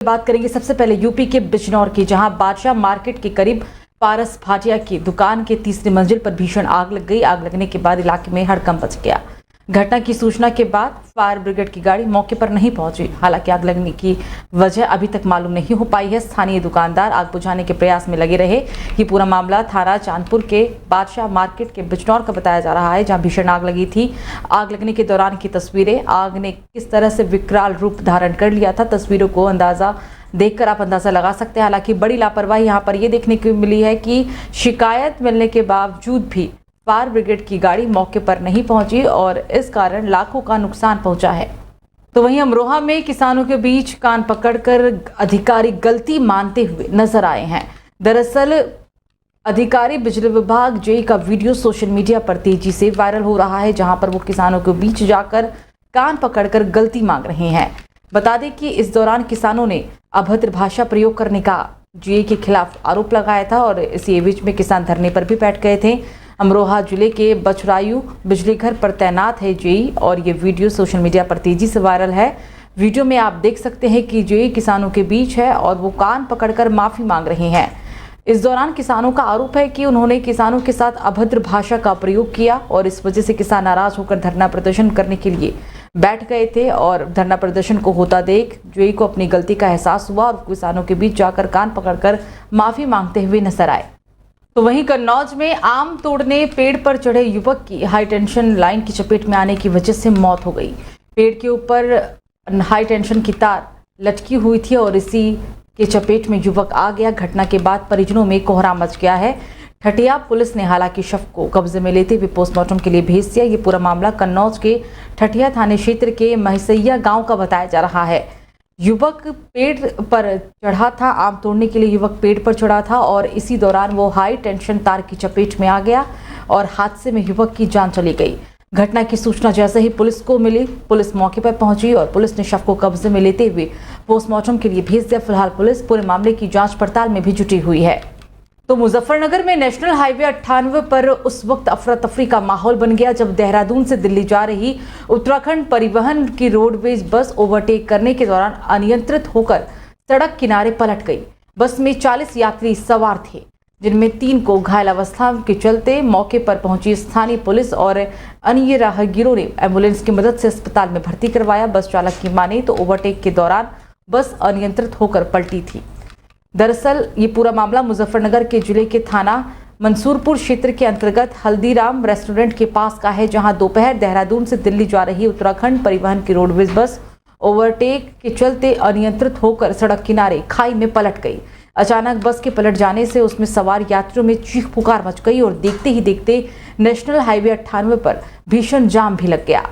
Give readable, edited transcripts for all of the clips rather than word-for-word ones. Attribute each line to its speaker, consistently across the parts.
Speaker 1: बात करेंगे सबसे पहले यूपी के बिजनौर की, जहां बादशाह मार्केट के करीब पारस भाटिया की दुकान के तीसरी मंजिल पर भीषण आग लग गई। आग लगने के बाद इलाके में हड़कंप मच गया। घटना की सूचना के बाद फायर ब्रिगेड की गाड़ी मौके पर नहीं पहुंची। हालांकि आग लगने की वजह अभी तक मालूम नहीं हो पाई है। स्थानीय दुकानदार आग बुझाने के प्रयास में लगे रहे। ये पूरा मामला थाना चांदपुर के बादशाह मार्केट के बिजनौर का बताया जा रहा है, जहां भीषण आग लगी थी। आग लगने के दौरान की तस्वीरें, आग ने किस तरह से विकराल रूप धारण कर लिया था, तस्वीरों को देखकर आप अंदाजा लगा सकते हैं। हालांकि बड़ी लापरवाही यहाँ पर यह देखने को मिली है कि शिकायत मिलने के बावजूद भी फायर ब्रिगेड की गाड़ी मौके पर नहीं पहुंची और इस कारण लाखों का नुकसान पहुंचा है। तो वहीं अमरोहा में किसानों के बीच कान पकड़कर अधिकारी गलती मानते हुए नजर आए हैं। दरअसल अधिकारी बिजली विभाग जेई का वीडियो सोशल मीडिया पर तेजी से वायरल हो रहा है, जहां पर वो किसानों के बीच जाकर कान पकड़कर गलती मांग रहे हैं। बता दें कि इस दौरान किसानों ने अभद्र भाषा प्रयोग करने का जेई के खिलाफ आरोप लगाया था और इसी बीच में किसान धरने पर भी बैठ गए थे। अमरोहा जिले के बछरायू बिजली घर पर तैनात है जेई और ये वीडियो सोशल मीडिया पर तेजी से वायरल है। वीडियो में आप देख सकते हैं कि जेई किसानों के बीच है और वो कान पकड़कर माफी मांग रहे हैं। इस दौरान किसानों का आरोप है कि उन्होंने किसानों के साथ अभद्र भाषा का प्रयोग किया और इस वजह से किसान नाराज होकर धरना प्रदर्शन करने के लिए बैठ गए थे और धरना प्रदर्शन को होता देख जेई को अपनी गलती का एहसास हुआ और किसानों के बीच जाकर कान पकड़कर माफी मांगते हुए नजर आए। तो वहीं कन्नौज में आम तोड़ने पेड़ पर चढ़े युवक की हाई टेंशन लाइन की चपेट में आने की वजह से मौत हो गई। पेड़ के ऊपर हाई टेंशन की तार लटकी हुई थी और इसी के चपेट में युवक आ गया। घटना के बाद परिजनों में कोहराम मच गया है। ठटिया पुलिस ने हालांकि शव को कब्जे में लेते हुए पोस्टमार्टम के लिए भेज दिया। ये पूरा मामला कन्नौज के ठटिया थाने क्षेत्र के महसैया गांव का बताया जा रहा है। युवक पेड़ पर चढ़ा था, आम तोड़ने के लिए युवक पेड़ पर चढ़ा था और इसी दौरान वो हाई टेंशन तार की चपेट में आ गया और हादसे में युवक की जान चली गई। घटना की सूचना जैसे ही पुलिस को मिली, पुलिस मौके पर पहुंची और पुलिस ने शव को कब्जे में लेते हुए पोस्टमार्टम के लिए भेज दिया। फिलहाल पुलिस पूरे मामले की जांच पड़ताल में भी जुटी हुई है। तो मुजफ्फरनगर में नेशनल हाईवे 98 पर उस वक्त अफरा तफरी का माहौल बन गया जब देहरादून से दिल्ली जा रही उत्तराखंड परिवहन की रोडवेज बस ओवरटेक करने के दौरान अनियंत्रित होकर सड़क किनारे पलट गई। बस में 40 यात्री सवार थे, जिनमें 3 को घायल अवस्था के चलते मौके पर पहुंची स्थानीय पुलिस और अन्य राहगीरों ने एम्बुलेंस की मदद से अस्पताल में भर्ती करवाया। बस चालक की माने तो ओवरटेक के दौरान बस अनियंत्रित होकर पलटी थी। दरअसल ये पूरा मामला मुजफ्फरनगर के जिले के थाना मंसूरपुर क्षेत्र के अंतर्गत हल्दीराम रेस्टोरेंट के पास का है, जहां दोपहर देहरादून से दिल्ली जा रही उत्तराखंड परिवहन की रोडवेज बस ओवरटेक के चलते अनियंत्रित होकर सड़क किनारे खाई में पलट गई। अचानक बस के पलट जाने से उसमें सवार यात्रियों में चीख पुकार मच गई और देखते ही देखते नेशनल हाईवे 98 पर भीषण जाम भी लग गया।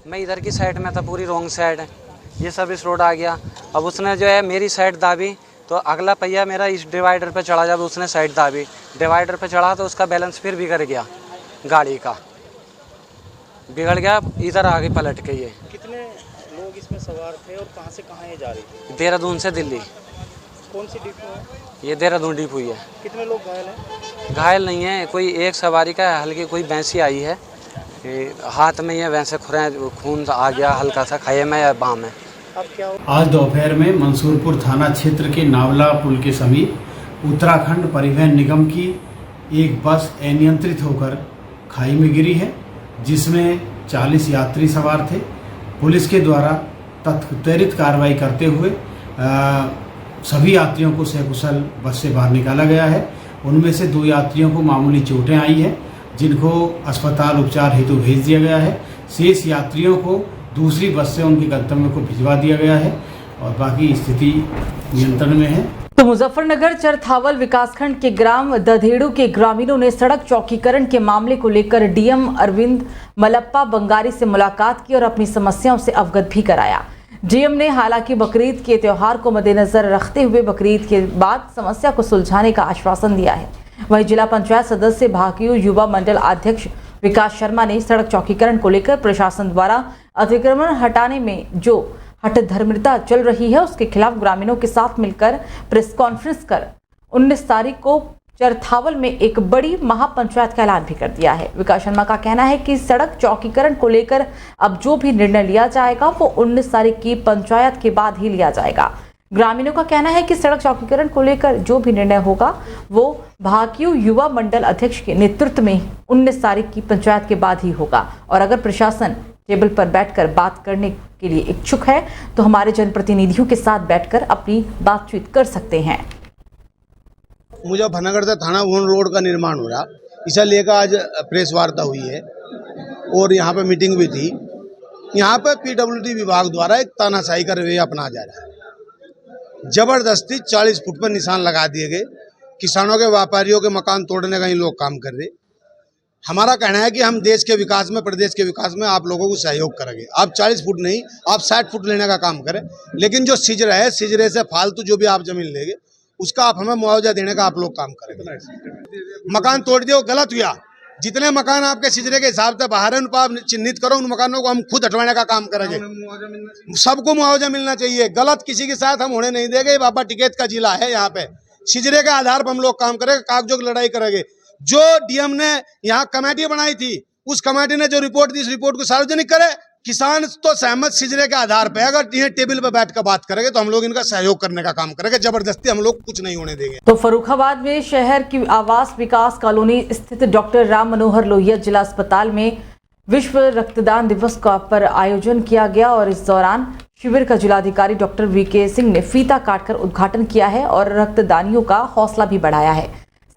Speaker 2: मैं इधर की साइड में था, पूरी रॉन्ग साइड है, ये सब इस रोड आ गया। अब उसने जो है मेरी साइड दाबी तो अगला पहिया मेरा इस डिवाइडर पे चढ़ा। जब उसने साइड दाबी, डिवाइडर पे चढ़ा तो उसका बैलेंस फिर बिगड़ गया, गाड़ी का बिगड़ गया, इधर आ गई पलट के। ये
Speaker 3: कितने लोग इसमें सवार थे और कहां से कहां ये जा रही थी?
Speaker 2: देहरादून से दिल्ली।
Speaker 3: कौन सी डिपो है?
Speaker 2: ये देहरादून डिपो ही है।
Speaker 3: कितने लोग घायल हैं?
Speaker 2: घायल नहीं है कोई, एक सवारी का हल्की कोई भैंसी आई है, हाथ में ये वैसे खून आ गया हल्का सा, खाए में या बाह में।
Speaker 4: आज दोपहर में मंसूरपुर थाना क्षेत्र के नावला पुल के समीप उत्तराखंड परिवहन निगम की एक बस अनियंत्रित होकर खाई में गिरी है, जिसमें 40 यात्री सवार थे। पुलिस के द्वारा त्वरित कार्रवाई करते हुए सभी यात्रियों को सकुशल बस से बाहर निकाला गया है। उनमें से 2 यात्रियों को मामूली चोटें आई हैं, जिनको अस्पताल उपचार हेतु भेज दिया गया है। शेष यात्रियों को दूसरी बस से उनके गंतव्य को भिजवा दिया गया है और बाकी स्थिति नियंत्रण में है।
Speaker 1: तो मुजफ्फरनगर चरथावल विकासखंड के ग्राम दधेड़ू के ग्रामीणों ने सड़क चौकीकरण के मामले को लेकर डीएम अरविंद मलप्पा बंगारी से मुलाकात की और अपनी समस्याओं से अवगत भी कराया। डीएम ने हालांकि बकरीद के त्योहार को मद्देनजर रखते हुए बकरीद के बाद समस्या को सुलझाने का आश्वासन दिया है। वहीं जिला पंचायत सदस्य भाकियू युवा मंडल अध्यक्ष विकास शर्मा ने सड़क चौकीकरण को लेकर प्रशासन द्वारा अतिक्रमण हटाने में जो हठधर्मिता चल रही है उसके खिलाफ ग्रामीणों के साथ मिलकर प्रेस कॉन्फ्रेंस कर 19 तारीख को चरथावल में एक बड़ी महापंचायत का ऐलान भी कर दिया है। विकास शर्मा का कहना है कि सड़क चौकीकरण को लेकर अब जो भी निर्णय लिया जाएगा वो 19 तारीख की पंचायत के बाद ही लिया जाएगा। ग्रामीणों का कहना है कि सड़क चौकीकरण को लेकर जो भी निर्णय होगा वो भाकियू युवा मंडल अध्यक्ष के नेतृत्व में 19 तारीख की पंचायत के बाद ही होगा। और अगर प्रशासन टेबल पर बैठकर बात करने के लिए इच्छुक है तो हमारे जनप्रतिनिधियों के साथ बैठकर अपनी बातचीत कर सकते हैं।
Speaker 5: मुजफ्फरनगर से थाना भवन रोड का निर्माण हो रहा, इसे लेकर आज प्रेस वार्ता हुई है और यहाँ पे मीटिंग भी थी। यहाँ पे पीडब्ल्यूडी विभाग द्वारा एक तानाशाही का रवैया अपनाया जा रहा है। जबरदस्ती 40 फुट पर निशान लगा दिए गए। किसानों के व्यापारियों के मकान तोड़ने का ही लोग काम कर रहे। हमारा कहना है कि हम देश के विकास में, प्रदेश के विकास में आप लोगों को सहयोग करेंगे। आप 40 फुट नहीं, आप 60 फुट लेने का काम करें, लेकिन जो सिजरा है, सिजरे से फालतू जो भी आप जमीन लेंगे उसका आप हमें मुआवजा देने का आप लोग काम करेंगे। मकान तोड़ दिए वो गलत हुआ। जितने मकान आपके सिजरे के हिसाब से बाहर है उन पर आप चिन्हित करो, उन मकानों को हम खुद हटवाने का काम करेंगे। सबको मुआवजा मिलना चाहिए। गलत किसी के साथ हम होने नहीं देंगे। बाबा टिकैत का जिला है, यहाँ पे सिजरे के आधार पर हम लोग काम करेंगे, कागजों की लड़ाई करेंगे। जो डीएम ने यहाँ कमेटी बनाई थी, उस कमेटी ने जो रिपोर्ट दी, इस रिपोर्ट को सार्वजनिक करे। किसान तो सहमत सिजरे के आधार पर, अगर ये टेबल पर बैठ कर बात करेंगे तो हम लोग इनका सहयोग करने का काम करेंगे। जबरदस्ती हम लोग कुछ नहीं होने देंगे।
Speaker 1: तो फर्रुखाबाद में शहर की आवास विकास कॉलोनी स्थित डॉक्टर राम मनोहर लोहिया जिला अस्पताल में विश्व रक्तदान दिवस का पर आयोजन किया गया और इस दौरान शिविर का जिलाधिकारी डॉक्टर वीके सिंह ने फीता काटकर उद्घाटन किया है और रक्तदानियों का हौसला भी बढ़ाया है।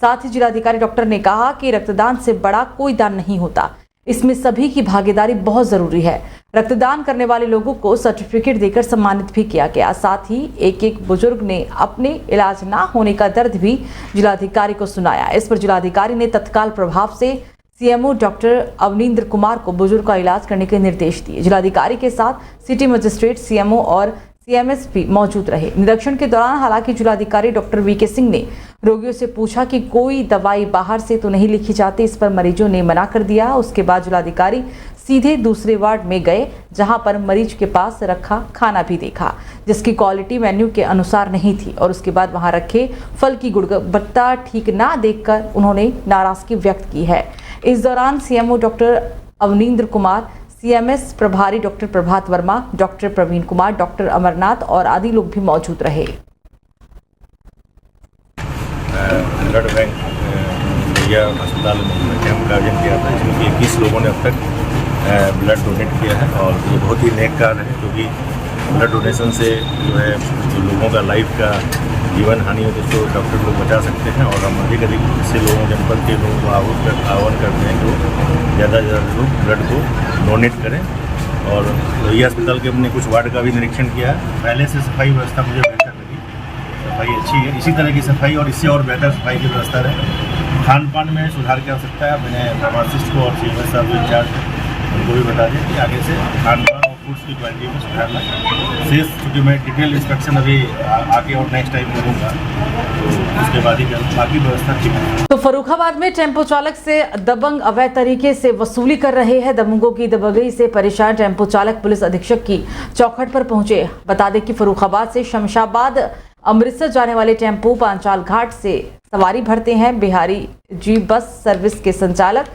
Speaker 1: साथ ही जिलाधिकारी डॉक्टर ने कहा कि रक्तदान से बड़ा कोई दान नहीं होता, इसमें सभी की भागीदारी बहुत जरूरी है। रक्तदान करने वाले लोगों को सर्टिफिकेट देकर सम्मानित भी किया गया। साथ ही एक बुजुर्ग ने अपने इलाज ना होने का दर्द भी जिलाधिकारी को सुनाया। इस पर जिलाधिकारी ने तत्काल प्रभाव से सीएमओ डॉक्टर अवनींद्र कुमार को बुजुर्ग का इलाज करने के निर्देश दिए। जिलाधिकारी के साथ सिटी मजिस्ट्रेट, सीएमओ और सीएमएस भी मौजूद रहे। निरीक्षण के दौरान हालांकि जिलाधिकारी डॉक्टर वीके सिंह ने रोगियों से पूछा कि कोई दवाई बाहर से तो नहीं लिखी जाती। इस पर मरीजों ने मना कर दिया। उसके बाद जिलाधिकारी सीधे दूसरे वार्ड में गए, जहां पर मरीज के पास रखा खाना भी देखा, जिसकी क्वालिटी मेन्यू के अनुसार नहीं थी। और उसके बाद वहां रखे फल की गुणवत्ता ठीक ना देखकर उन्होंने नाराजगी व्यक्त की है। इस दौरान CMO doctor Avanindra Kumar, CMS प्रभारी डॉक्टर प्रभात वर्मा, डॉक्टर प्रवीण कुमार, डॉक्टर अमरनाथ और आदि लोग भी मौजूद रहे।
Speaker 6: ब्लड बैंक लोहिया अस्पताल में कैंप का आयोजन किया था, जिसमें 21 लोगों ने अब तक ब्लड डोनेट किया है और ये बहुत ही नेक कार्य है, क्योंकि ब्लड डोनेशन से जो है जो लोगों का लाइफ का जीवन हानि हो तो उसको डॉक्टर लोग बचा सकते हैं। और हम अधिक से लोगों, जनपद के लोगों को आह्वान करते हैं जो ज़्यादा से ज़्यादा लोग ब्लड को डोनेट करें। और लोहिया अस्पताल के हमने कुछ वार्ड का भी निरीक्षण किया है। पहले से सफाई व्यवस्था मुझे बेहतर लगी, सफाई अच्छी है। इसी तरह की सफाई और इससे और बेहतर सफाई की व्यवस्था रहे। खान पान में सुधार की आवश्यकता है। मैंने फार्मासिस्ट को और सीएमएस साहब को इंचार्ज उनको भी बता दें कि आगे से खान पान और फूड्स की क्वालिटी में सुधार लाएं। शेष चूँकि मैं डिटेल इंस्पेक्शन अभी आगे और नेक्स्ट टाइम करूँगा, तो उसके बाद ही बाकी व्यवस्था ठीक है।
Speaker 1: तो फर्रुखाबाद में टेम्पो चालक से दबंग अवैध तरीके से वसूली कर रहे हैं। दबंगों की दबंगई से परेशान टेम्पो चालक पुलिस अधीक्षक की चौखट पर पहुंचे। बता दें कि फर्रुखाबाद से शमशाबाद अमृतसर जाने वाले टेम्पो पांचाल घाट से सवारी भरते हैं। बिहारी जी बस सर्विस के संचालक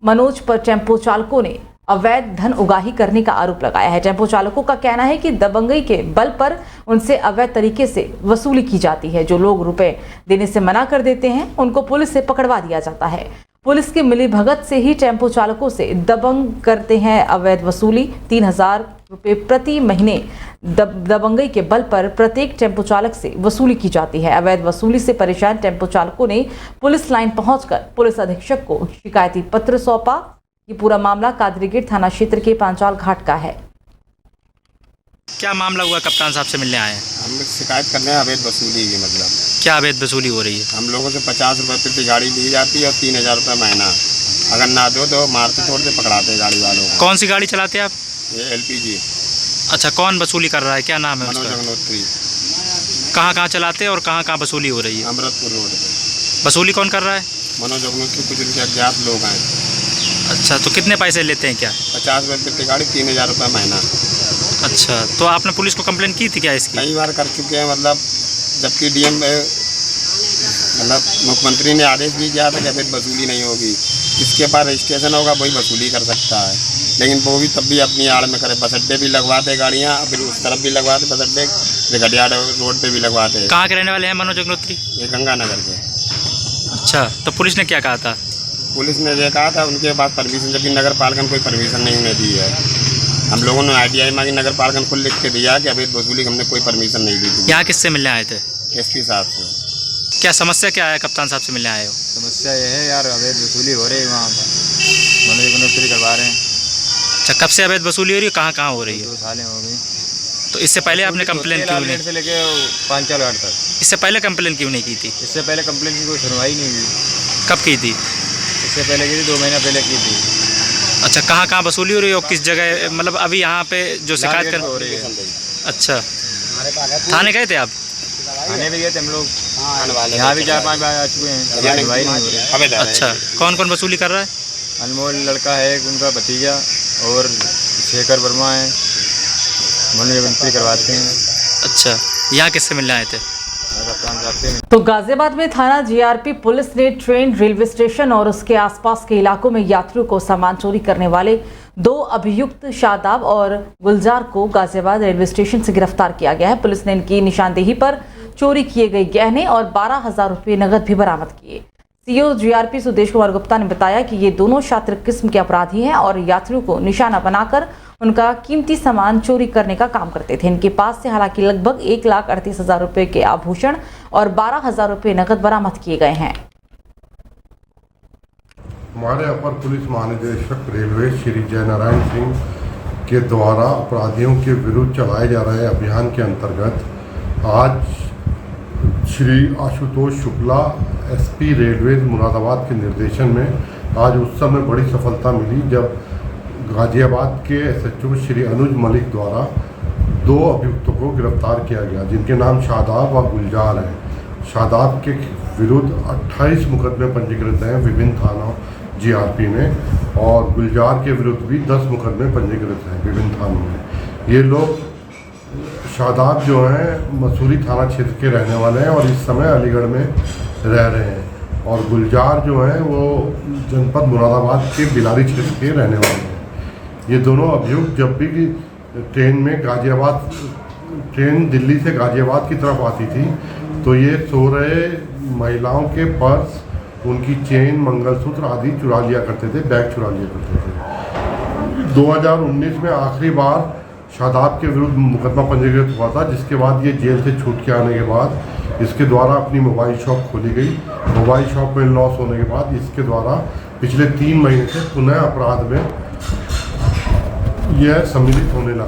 Speaker 1: मनोज पर टेम्पो चालकों ने अवैध धन उगाही करने का आरोप लगाया है। टेम्पो चालकों का कहना है कि दबंगई के बल पर उनसे अवैध तरीके से वसूली की जाती है। जो लोग रुपए देने से मना कर देते हैं उनको पुलिस से पकड़वा दिया जाता है। पुलिस की मिलीभगत से ही टेम्पो चालकों से दबंग करते हैं अवैध वसूली। 3000 रुपये प्रति महीने दबंगई के बल पर प्रत्येक टेम्पो चालक से वसूली की जाती है। अवैध वसूली से परेशान टेम्पो चालकों ने पुलिस लाइन पहुंचकर पुलिस अधीक्षक को शिकायती पत्र सौंपा। ये पूरा मामला कादरीगेट थाना क्षेत्र के पांचाल घाट का है।
Speaker 7: क्या मामला हुआ? कप्तान साहब से मिलने आए हैं।
Speaker 8: हम शिकायत करने हैं अवैध वसूली की। मतलब
Speaker 7: क्या अवैध वसूली हो रही है?
Speaker 8: हम लोगों से 50 रुपये प्रति गाड़ी ली जाती है और 3000 रुपये महीना। अगर ना दो तो मारते तोड़ते पकड़ाते हैं गाड़ी वालों को।
Speaker 7: कौन सी गाड़ी चलाते हैं आप?
Speaker 8: ये LPG।
Speaker 7: अच्छा, कौन वसूली कर रहा है? क्या नाम है
Speaker 8: मनोज
Speaker 7: उसका?
Speaker 8: अग्नोत्री।
Speaker 7: कहाँ कहाँ चलाते हैं और कहाँ कहाँ वसूली हो रही है?
Speaker 8: अमृतपुर रोड पे।
Speaker 7: वसूली कौन कर रहा है?
Speaker 8: मनोज अग्नोत्री, कुछ उनके अज्ञात लोग हैं।
Speaker 7: अच्छा, तो कितने पैसे लेते हैं क्या?
Speaker 8: 50 रुपये प्रति गाड़ी, 3000 रुपये महीना।
Speaker 7: अच्छा, तो आपने पुलिस को कंप्लेंट की थी क्या इसकी?
Speaker 8: कई बार कर चुके हैं, मतलब जबकि DM मतलब मुख्यमंत्री ने आदेश भी किया था कि अवैध वसूली नहीं होगी, जिसके पास रजिस्ट्रेशन होगा वही वसूली कर सकता है, लेकिन वो भी तब भी अपनी आड़ में करे। बस अड्डे भी लगवाते गाड़ियाँ, फिर उस तरफ भी लगवाते बस अड्डे, फिर घटियाड़ रोड पे भी लगवाते।
Speaker 7: कहाँ के रहने वाले हैं मनोज अग्निहोत्री?
Speaker 8: ये गंगानगर के।
Speaker 7: अच्छा, तो पुलिस ने क्या कहा था?
Speaker 8: पुलिस ने ये कहा था उनके पास परमिशन, जबकि नगर पालिका ने कोई परमिशन नहीं उन्हें दी है। हम लोगों ने ITI मांगी, नगर पालिका को लिख के दिया कि अवैध वसूली हमने कोई परमिशन नहीं दी थी।
Speaker 7: यहाँ किससे मिलने आए थे?
Speaker 8: SP साहब से।
Speaker 7: क्या समस्या क्या है? कप्तान साहब से मिलने आए हो?
Speaker 9: समस्या ये है यार, अवैध वसूली हो रही है वहाँ पर, मनोज अग्निहोत्री करवा रहे हैं।
Speaker 7: अच्छा, कब से अवैध वसूली हो रही है? कहाँ कहाँ हो रही है?
Speaker 9: 2 सालें हो गई।
Speaker 7: तो इससे पहले आपने कंप्लेन क्यों नहीं?
Speaker 9: से लेके 5-4 घाट तक।
Speaker 7: इससे पहले कंप्लेन क्यों नहीं की थी?
Speaker 9: इससे पहले कंप्लेन की कोई सुनवाई नहीं हुई।
Speaker 7: कब की थी?
Speaker 9: इससे पहले की थी, 2 महीना पहले की थी।
Speaker 7: अच्छा, कहाँ कहाँ वसूली हो रही है और किस जगह? मतलब अभी यहाँ पे जो शिकायत कर
Speaker 9: हो रही है।
Speaker 7: अच्छा, थाने गए थे आप?
Speaker 9: थाने भी गए थे हम लोग, यहाँ भी 4-5 बार आ चुके हैं, सुनवाई नहीं हो रही।
Speaker 7: अच्छा, कौन कौन वसूली कर रहा है?
Speaker 9: अनमोल लड़का है एक, उनका भतीजा, और शेखर वर्मा है, मनोज अग्निहोत्री करवाते हैं।
Speaker 7: अच्छा, यहाँ किससे मिलने आए थे?
Speaker 9: कप्तान साहब से।
Speaker 1: तो गाजियाबाद में थाना GRP पुलिस ने ट्रेन, रेलवे स्टेशन और उसके आसपास के इलाकों में यात्रियों को सामान चोरी करने वाले 2 अभियुक्त शादाब और गुलजार को गाजियाबाद रेलवे स्टेशन से गिरफ्तार किया गया है। पुलिस ने इनकी निशानदेही पर चोरी किए गए गहने और 12,000 रुपये नकद भी बरामद किए। CO GRP सुदेश कुमार गुप्ता ने बताया कि ये दोनों छात्र किस्म के अपराधी हैं और यात्रियों को निशाना बनाकर उनका कीमती सामान चोरी करने का काम करते थे। इनके पास से हालांकि लगभग 1,38,000 रुपये के आभूषण और 12,000 रुपये नकद बरामद किए गए हैं।
Speaker 10: हमारे अपर पुलिस महानिदेशक रेलवे श्री जयनारायण सिंह के द्वारा अपराधियों के विरुद्ध चलाए जा रहे अभियान के अंतर्गत आज श्री आशुतोष शुक्ला SP रेलवे मुरादाबाद के निर्देशन में आज उस समय बड़ी सफलता मिली जब गाजियाबाद के SHO श्री अनुज मलिक द्वारा 2 अभियुक्तों को गिरफ्तार किया गया, जिनके नाम शादाब व गुलजार हैं। शादाब के विरुद्ध 28 मुकदमे पंजीकृत हैं विभिन्न थानों GRP में, और गुलजार के विरुद्ध भी 10 मुकदमे पंजीकृत हैं विभिन्न थानों में। ये लोग, शादाब जो हैं मसूरी थाना क्षेत्र के रहने वाले हैं और इस समय अलीगढ़ में रह रहे हैं, और गुलजार जो हैं वो जनपद मुरादाबाद के बिलारी क्षेत्र के रहने वाले हैं। ये दोनों अभियुक्त जब भी ट्रेन में ट्रेन दिल्ली से गाजियाबाद की तरफ आती थी तो ये सो रहे महिलाओं के पर्स, उनकी चेन, मंगलसूत्र आदि चुरा लिया करते थे, बैग चुरा लिया करते थे। 2019 में आखिरी बार शादाब के विरुद्ध मुकदमा पंजीकृत हुआ था, जिसके बाद ये जेल से छूट के आने के बाद इसके द्वारा अपनी मोबाइल शॉप खोली गई। मोबाइल शॉप में लॉस होने के बाद इसके द्वारा पिछले 3 महीने से पुनः अपराध में यह सम्मिलित होने लगा।